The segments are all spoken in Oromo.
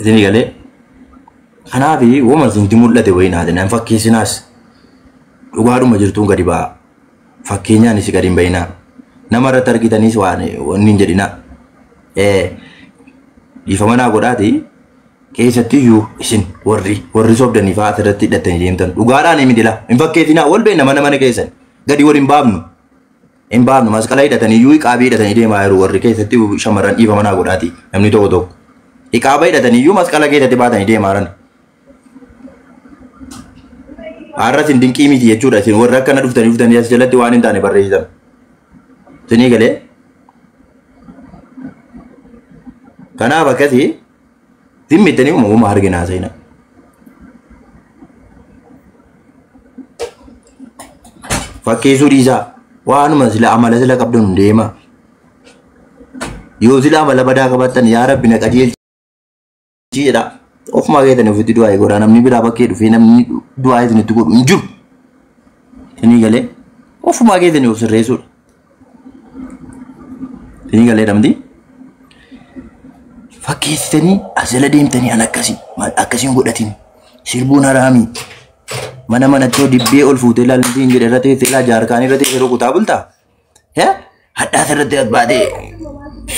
Isini galee kanaafi woman sinti mul'ate wayinaati nan fakkeessinaas dhugaadhuma jirtuun gadi ba'a. Fakkeenyaan isi gadi hin bayinaa. Nama irratti argitaniis waan inni hin jedhinaa. Dhiifamanaa godhaati keessattiyyuu isin warri sobdanii fa'aa asirratti hidhatanii deemtan dhugaadhaan himi dila hin fakkeessinaa wal beekna mana keessan gadi wal hin baafnu masqala hidhatanii iyyuu iqaabii hidhatanii deemaa jiru warri keessatti shamarran dhiifamanaa godhaati namni tokko iqaaba hidhatanii iyyuu masqala keessatti baatanii deemaa jiran. Har'as hin dinqii miti jechuudha isin warri akkana dhuftanii as jalatti waan hin taane barreessitan. Isinii galee kanaaf akkasii zimmitanii uumama arginaa seenaa. Fakkeessuu dhiisaa waanuma sila amala sila qabdan deema. Yoo sila amala badaa qabaattan yaa Rabbi na qajeelchi jedha. Ofuma keessanii ofitti du'aa eegoodha namni biraa bakkee dhufee namni du'aa isinitti godhu hin jiru. Isinii galee ofuma keessanii of sirreessuudha. Isinii galee namni fakkeessitanii asila deemtanii an akkasiin godhatin sirbuun haraami mana manatti dibbee ol fuutee laallitiin jedhe irra teessee laa jaarkaan irra teessee rukutaa bultaa hadhaas irratti baatee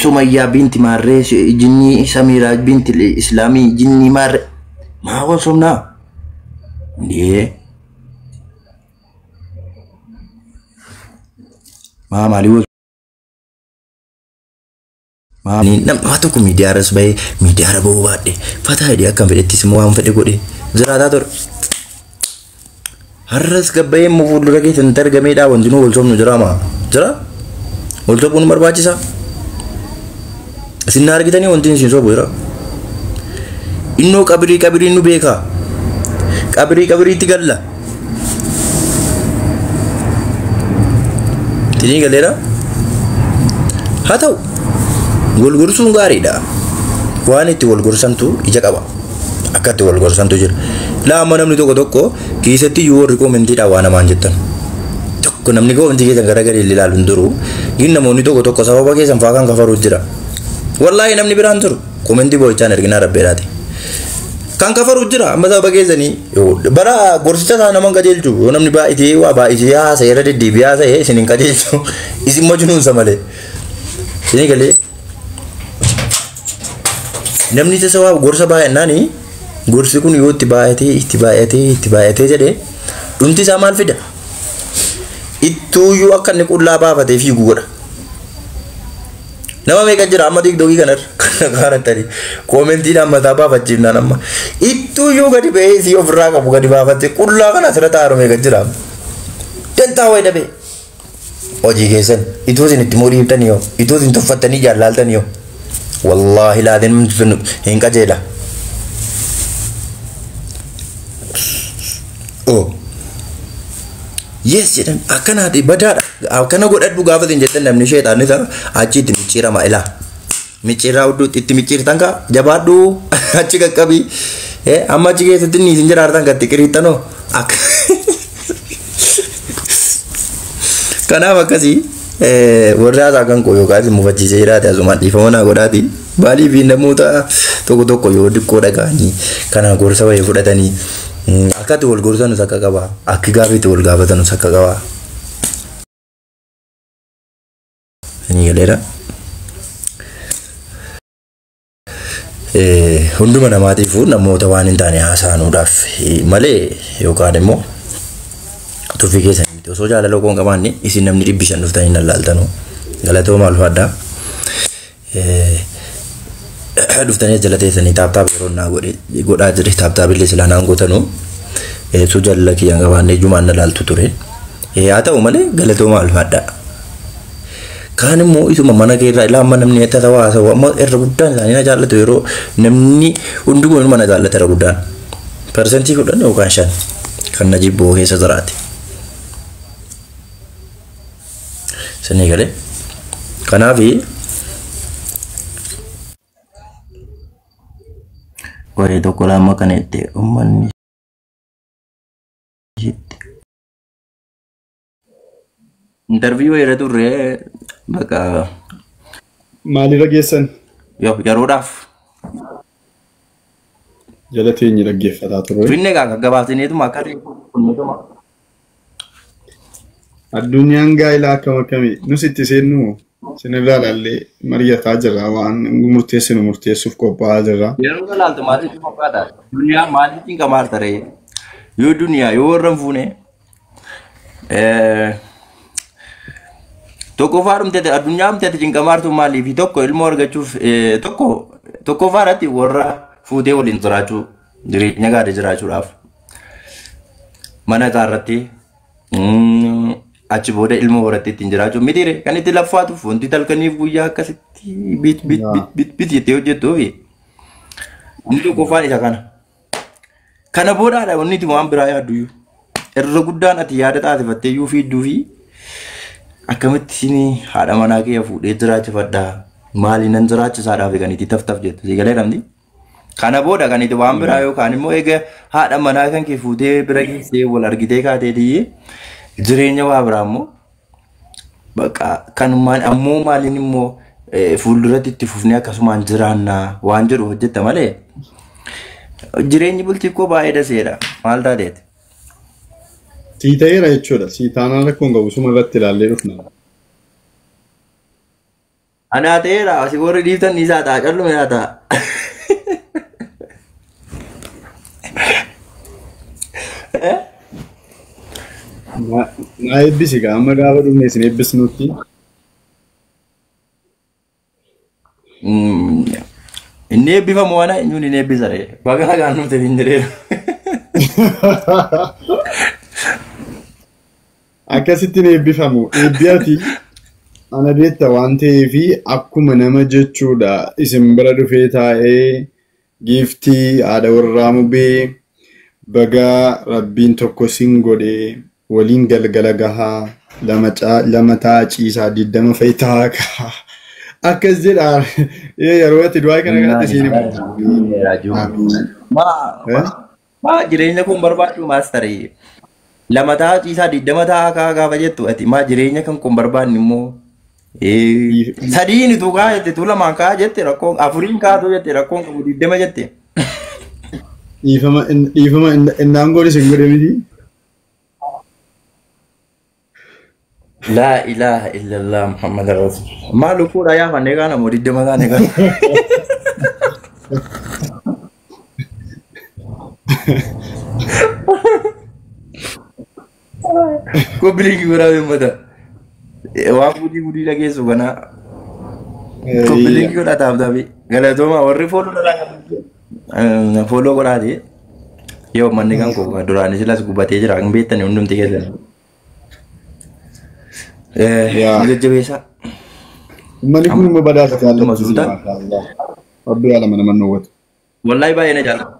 Sumayyaa binti Maarree jinni Samiraa binti Islaamii jinni Maarree maa wal somnaa maa maalii wal nama tokko miidiyaa irras bahee miidiyaa irra bahuu baadhee fataa hidhee akkam fedhettis immoo waan fedhe godhee jiraataa ture. Har'as gabbayee immoo fuuldura keessatti argameedhaa wanti nu wal somnu jira wal sobuun barbaachisaa. Isin argitanii wanti isin sobu jira. Innoo qabrii nu beekaa qabriitti galla. Tinii galeera haa ta'u. Walgursuun gaariidha. Waan itti walgursantu ija qaba. Akka itti walgursantu jira. Laama namni tokko keessatti yoo warri koomentiidha waan namaan jettan. Tokko namni koomentii keessan garagalee ilaalu hin jiru. Gin namoonni tokko sababa keessan fa'aa kan kafaru jira. Wallaahi namni biraan jiru koomentii boo'ichaan erginaa rabbeedhaati. Kan kafaru jira amma sababa keessanii bara gorsicha isaa naman qajeelchu yoo namni baay'itee haasa'e irra deddeebi'ee haasa'e isin hin qajeelchu isin majnuunsa malee. Isin galee namni tasawaa gorsa baay'innaani gorsi kun yoo itti baay'atee jedhee dhumti isaa maal fida? Ittuuyyuu akka inni qullaa baafatee fiigu godha. Nama meeqa jira amma TikTokii kanarra gaarattanii koomentiidhaan mataa baafachiifnaan amma ittuuyyuu gadi ba'ee isii ofirraa qabu gadi baafattee qullaa kana asirra taa'aru meeqa jira dantaa wayi dhabee hojii keessan itoo isin itti moodhiiftanii yoo itoo isin tuffattanii jaallaltanii yoo wallahi laadin hin qajeela. Yes jedhan akkanaati badaadha akkana godhadhu gaafa isin jettan namni sheexaanni isaa achitti micciirama ilaa micciiraa hudduu itti micciirtan kaa jabaadhu achi qaqqabii amma achi keessatti inni isin jiraatan gatti qiriixtanoo akka kanaaf akkasii warri haasaa kan koo yookaan isin mufachiisee jiraate asumaan dhiifamanaa godhaati baalii fi namoota tokko yoo diqqoo dhaga'anii kanaan gorsa wayii fudhatanii akkatti wal gorsanus akka qabaa akki gaafiitti wal gaafatanus akka qabaa. Inni galeera. Hunduma namaatiifuu namoota waan hin taane haasa'anuudhaaf malee yookaan immoo tuffii keessanii miti osoo jaalaloo koon qabaanne isin namni 500 dhuftanii nallaaltanuu galatooma alfaadhaa. Dhuftanii jala teessanii taaptaap yeroo naa godhaa jirre taaptaabillee silaa naan gootanuu osoo jaalala kiyyaan qabaanne jumaan na laaltu ture. Haa ta'u malee galatooma alfaadhaa. Kaan immoo isuma mana keerraa ilaama namni itti haasa'u amma irra guddaan isaanii na jaallatu yeroo namni hundi kun mana jaallata irra guddaan persentii 10 yookaan 5 kan na jibboo keessa jiraate. Sanii galee kanaafi waree tokko lama kan itti uummanni interview yeroo turre bakka maaliif geessan yeroodhaaf jala teenye dhaggeeffataa turre. Finne gaa gaggabaabsineetuma akka kunneetuma. Addunyaan gaa'ilaa akkam akkamii nus itti seennu sinirraa ilaallee mari'ataa jirra waan murteessinu murteessuuf qophaa'aa jirra. Yeroo galaaltu maaliif qophaa'aa? Duniyaa maaliif hin qamaar taree? Yoo duniyaa yoo warra hin fuune tokkoffaa dhumteeti addunyaa dhumteeti cinqamaartu maaliif tokko ilmoo argachuuf tokkoffaa irratti warra fuutee waliin jiraachuu jireenya gaarii jiraachuudhaaf mana isaa irratti achi booda ilmoo horatti ittiin jiraachuu mitiire kan itti laffaatuuf wanti talkaniif guyyaa akkasitti bit jettee hojjettuufi inni tokkoffaan isa kana. Kana boodaadha wanni itti waan biraa yaadduyyuu irra guddaan ati yaada taasifattee iyyuu fiidduu fi akkamitti isin haadha manaa kee fuudhee jiraachifadhaa maali nan jiraachisaadhaaf kan itti taftaf jettu si galee namni. Kana booda kan itti waan biraa yookaan immoo egaa haadha manaa kan kee fuutee bira geessee wal argitee kaateetii jireenya waa biraa immoo bakka kan ammoo maaliin immoo fuulduratti itti fufnee akkasumaan jiraannaa waan jedhu hojjetta malee jireenyi bultii koo baay'ee daseedha maal taateeti. Sii ta'eera jechuudha. Sii taanaan rakkoon qabu suma irratti ilaallee dhufna. Anaa ta'eera asii warri dhiiftan ni isaa ta'a callume haa ta'a. Naa eebbisi gaa amma gaafa dhufne isin eebbisnutti. Inni eebbifamu waan eenyuun hin eebbisare baga nagaan nuti hin jireera. Akkasittiin eebbifamu eebbiyaati ana beekta waan ta'eefi akkuma nama jechuudha isin bira dhufee taa'ee giiftii haadha warraa mubee bagaa rabbiin tokko sin godhee waliin galgala gahaa lama ta'a ciisaa 20 fa'i ta'a akkas jedha yeroo ati du'aa kana kanatti siin maa jireenya kun barbaadu maastarii. Lama ta'a ciisaa 20 ta'a kaa gaafa jettu ati maa jireenya kan kun barbaadni immoo sadiin tu kaa jette tu lamaan kaa jette rakkoon afuriin kaatu jette rakkoon qabu 20 jette. Dhiifama innaan godhe sin godhe miti. La ilaha illallah Muhammad Rasul. Maa lukkuudha yaafannee kaa namoo 20 taane kaa. Kobiliingi waraabee mata waan gudii dhageessu kana kobiliingi godha taaftafi galatooma warri fooloo godhaati yoo manni kan koo duraan silas gubatee jira kan beektani hundumti keessan jajjabeessa. Manni kun immoo badhaasa jaallatu rabbi yaala mana mannoo wallahi baay'ee na jaallatu.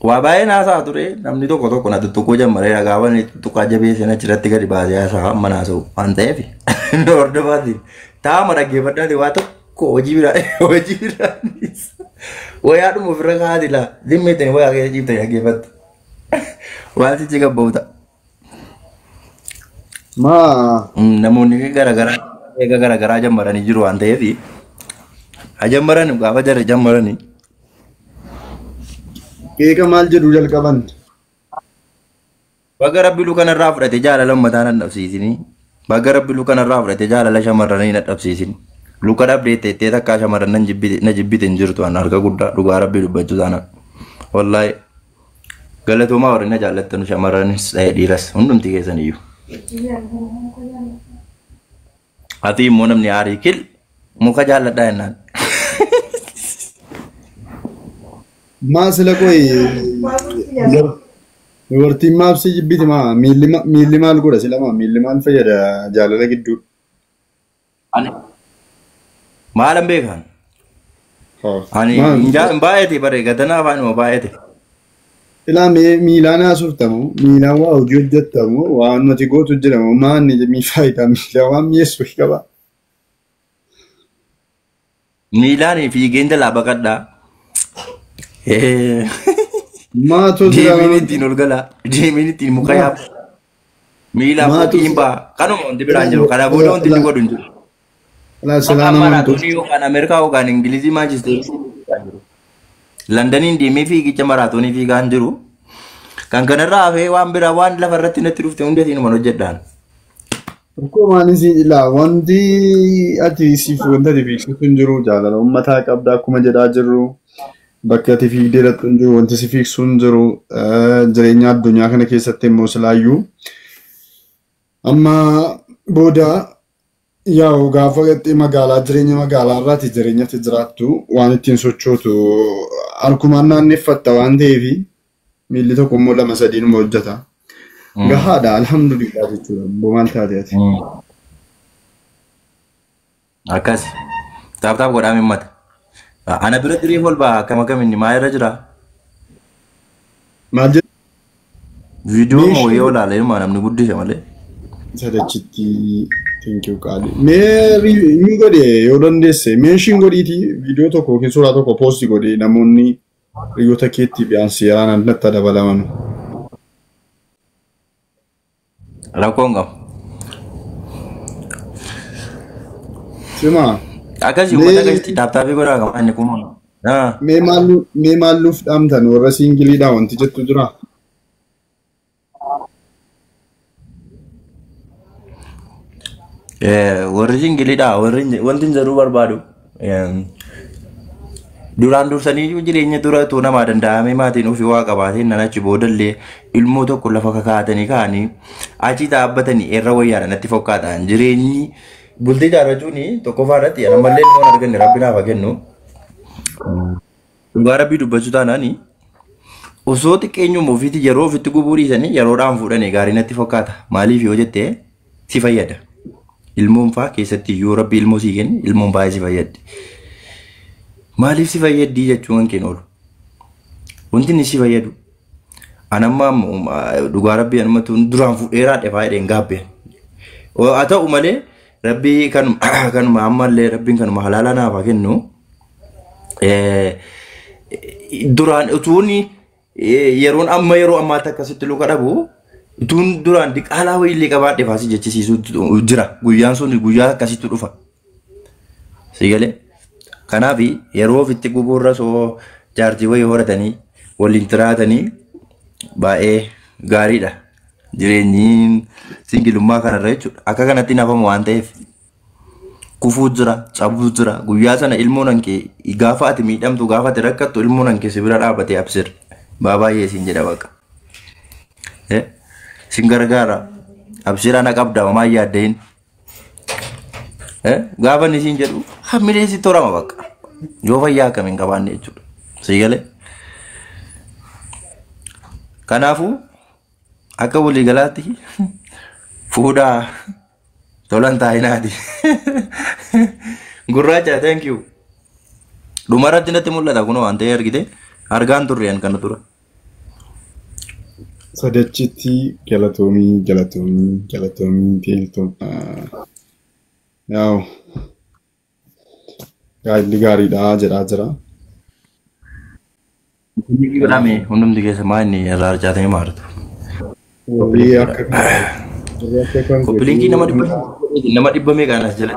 Waa baay'ee naasaa ture namni tokko na tuttuquu jammaree dhagaawwan tuttuqaa jabeessee achirratti gadi baasee haasaa amma naasa'u waan ta'eef hordofaati taa'ama dhaggeeffadhaati waa tokko hojii biraanis wayaadhuma ofirra kaa'aati laa dhimmeettani wayaa keessa ciiftanii dhaggeeffatte waan sichi gabba'uuta. Namoonni garaagaraa jammaranii jiru waan ta'eef jammaran gaafa jarri jammaranii. Keeka maal jedhu jalqaban? Baga rabbi lu kanarraa fudhate jaalala ummataa nan dhabsiisini. Baga rabbi lu kanarraa fudhate jaalala shamarranii na dhabsiisini. Luka dhabdee teettee takkaa shamarran na jibbite hin jirtu an harka guddaa dhugaa rabbi dubbachuu taana. Wallaahi galatoomaa warri na jaallattanu shamarranis ta'ee dhiiras hundumti keessan iyyuu. Ati immoo namni aarii kil muka jaalladhaa jennaan. Maasila koy dubartiin maabsi jibbiti maa miilli maal godha sila maa miilli maal fayyada jaalala gidduu. Maalan beekan? Ani hin baay'ate bare gadanaa afaanuma baay'ate. Ilaa miilaan haasoftamu miilaan waa hojii hojjettamu waan nuti gootu jedhamu maanni faayidaa miilaa waan mi'eessu qaba. Miilaan fiigeen jalaa baqadhaa. Maato deemin ittiin ol gala deemin ittiin muka yaabu miila fokiin baa kanuma wanti biraan jiru kana booda wanti inni godhu hin jiru. Silaan amantu. Maraatoonii yookaan Ameerikaa yookaan Ingilizii Maanchisteerii Londaniin deemee fiigicha maraatoonii fiigaa hin jiru. Kan kanarraa hafee waan biraa waan lafa irratti natti dhufte hundatiin man hojjedhaan. Akkuma ilaa wanti ati siif wanta ati fiigsitu hin jiru jaalala uummataa qabda akkuma jedhaa jirru bakka ati fiigdee dhattu hin jiru wanti si fiigsu hin jiru jireenya addunyaa kana keessatti immoo silaayyuu amma booda yaa'u gaafa gaxxee magaalaa jireenya magaalaa irraati jireenyatti jiraattu waan ittiin sochootu harkumaan naanneeffatta waan ta'eef miilli tokko immoo lama sadiin immoo hojjeta. Gahaadha alhamdulillah jechuudha bomaan taateeti. Akkas taaphaaf godhame mata. Ana bira diree holbaa akkam akkaminni maa irra jira? Maal jedhu? Viidiyoo moo yoo ilaale ilmaa namni guddise malee. Sadachitti thank you qaali. Mee godhe yoo dandeesse meeshiin godhiiti viidiyoo tokko yookiin suuraa tokko poosti godhe namoonni hiriyoota keetti biyyaansi yeraan natti dabalaman. Rakkoon qabu. Sima. Akkasii uummata keessatti taaphaafii godhaa qaba inni kun. Mee maalluuf dhaamtan warra siingiliidhaa wanti jettu jira? Warri siingiliidhaa wanti hin jedhuu barbaadu. Duraan dursanii jireenya duratu namaa danda'ame maatiin ofii waa qabaateen nan achi boodallee ilmoo tokko lafa kakaatanii ka'anii achi dhaabbatanii irra wayyaadha natti fakkaatan jireenyi bultii jaarrachuun tokkoffaa irratti ammallee ilmoon arganne rabbi naaf haa kennu. Dhugaa rabbii dubbachuu taanaani osoo xiqqeenyuma ofiitti yeroo ofitti gubuu dhiisanii yeroodhaan fuudhanii gaarii natti fakkaata. Maaliif yoo jettee si fayyada. Ilmoon fa'aa keessatti yoo rabbi ilmoo sii kenne ilmoon baay'ee si fayyaddi. Maaliif si fayyaddi jechuun kan oolu? Wanti inni si fayyadu. Anamma dhugaa rabbii anumatu duraan fuudheeraa dhefaa jedheen gaabbeen. Haa ta'u malee rabbii kanuma ammallee rabbiin kanuma halaalaa naaf haa kennu. Duraan utuun yeroon amma yeroo ammaatti akkasitti luka dhabu utuun duraan diqaalaa wayiillee qabaadhe faasii jechisiisu jira. Guyyaan sun guyyaa akkasitti dhufa. Sigalee. Kanaaf yeroo ofitti gubuurra soo jaartii wayii horatanii waliin tiraatanii baay'ee gaariidha. Jireenyi singilummaa kanarra jechuudha. Akka kanatti nafamu waan ta'eef kufuu jira, cabuu jira. Guyyaa sana ilmoon hankee gaafa ati miidhamtu gaafa ati rakkattu ilmoon hankee si bira dhaabbatee absir. Baay'ee siin jedha bakka. Sin gargaara. Absira na qabda mamaa yaaddeen. Gaafa ni siin jedhu hammilee si torama bakka. Yoo fayyaa akkamiin qabaanne jechuudha. Sigalee. Kanaafuu akka walii galaatti fuudhaa tolan taa'inaati. Gurraacha thank you. Dhumarratti natti mul'ata kun waan ta'e argite argaan turreen kana tura. Sadachitti galatoomii teeltoon. Yaa'u gaa'illi gaariidha jedhaa jira. Godhame hundumti keessa maa inni irraa harcaatanii maartu. Warri akka Koppiliinkii nama dhibba meeqaan as jala